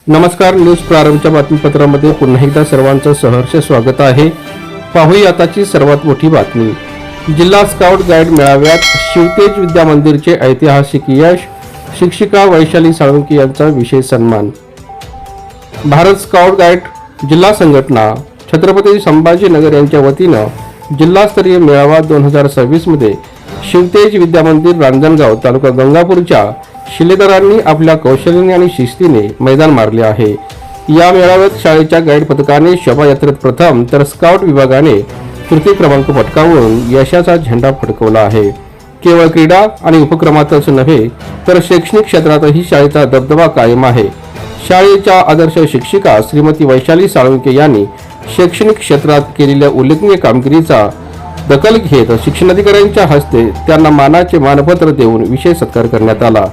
नमस्कार. न्यूज प्रारंभच्या बातमीपत्रामध्ये पुन्हा एकदा सर्वांचं सहर्ष स्वागत आहे. पाहूया आताची सर्वात मोठी बातमी. जिल्हा स्काउट गाईड मेळाव्यात शिवतेज विद्या मंदिरचे ऐतिहासिक यश, शिक्षिका वैशाली साळुंके यांचा विशेष सन्मान. भारत स्काउट गाईड जिल्हा संघटना छत्रपती संभाजीनगर यांच्या वतीनं जिल्हास्तरीय मेळावा 2026 मध्ये शिवतेज विद्या मंदिर रांजणगाव तालुका गंगापूरच्या शिलेदारांनी आपल्या कौशल्याने आणि शिस्तीने मैदान मारले आहे. या मेळाव्यात शाळेच्या गाईड पथकाने शोभायात्रेत प्रथम तर स्काउट विभागाने तृतीय क्रमांक पटकावून यशाचा झेंडा फडकवला आहे. केवळ क्रीडा आणि उपक्रमातच नव्हे तर शैक्षणिक क्षेत्रातही शाळेचा दबदबा कायम आहे. शाळेच्या आदर्श शिक्षिका श्रीमती वैशाली साळुंके यांनी शैक्षणिक क्षेत्रात केलेल्या उल्लेखनीय कामगिरीचा दखल घेत शिक्षणाधिकाऱ्यांच्या हस्ते त्यांना मानाचे मानपत्र देऊन विशेष सत्कार करण्यात आला.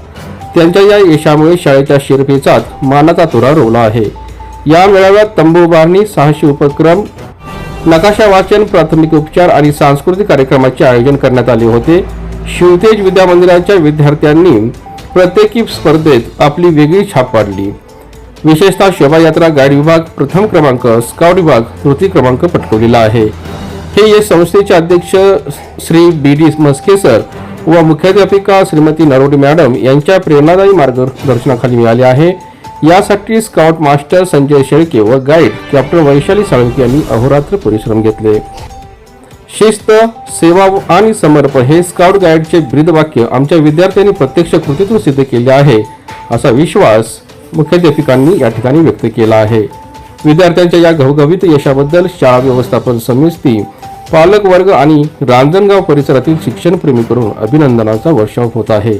त्यांच्या या यशामुळे शाळेच्या शिरपेचात मानाचा तुरा रोवला आहे. या मेळाव्यात तंबू उभारणी, साहसी उपक्रम, नकाशा वाचन, प्राथमिक उपचार आणि सांस्कृतिक कार्यक्रमाचे आयोजन करण्यात आले होते. शिवतेज विद्या मंदिराच्या विद्यार्थ्यांनी प्रत्येकी स्पर्धेत आपली वेगळी छाप पाडली. विशेषतः शोभायात्रा गाईड विभाग प्रथम क्रमांक, स्काउट विभाग तृतीय क्रमांक पटकावलेला आहे. हे या संस्थेचे अध्यक्ष श्री बी.डी. मस्के सर व मुख्याध्यापिका श्रीमती नरोडे मॅडम यांच्या प्रेरणादायी मार्गदर्शनाखाली मिळाले आहे. यासाठी स्काउट मास्टर संजय शेळके व गाईड कॅप्टन वैशाली साळुंके यांनी अहोरात्र परिश्रम घेतले. शिस्त, सेवा आणि समर्पण हे स्काउट गाईडचे ब्रीदवाक्य आमच्या विद्यार्थ्यांनी प्रत्यक्ष कृतीतून सिद्ध केले आहे, असा विश्वास मुख्याध्यापिकांनी या ठिकाणी व्यक्त केला आहे. विद्यार्थ्यांच्या या घवघवीत यशाबद्दल शाळा व्यवस्थापन समिती, पालक वर्ग आणि रांजणगाव परिसरातील शिक्षणप्रेमीकडून अभिनंदनाचा वर्षाव होत आहे.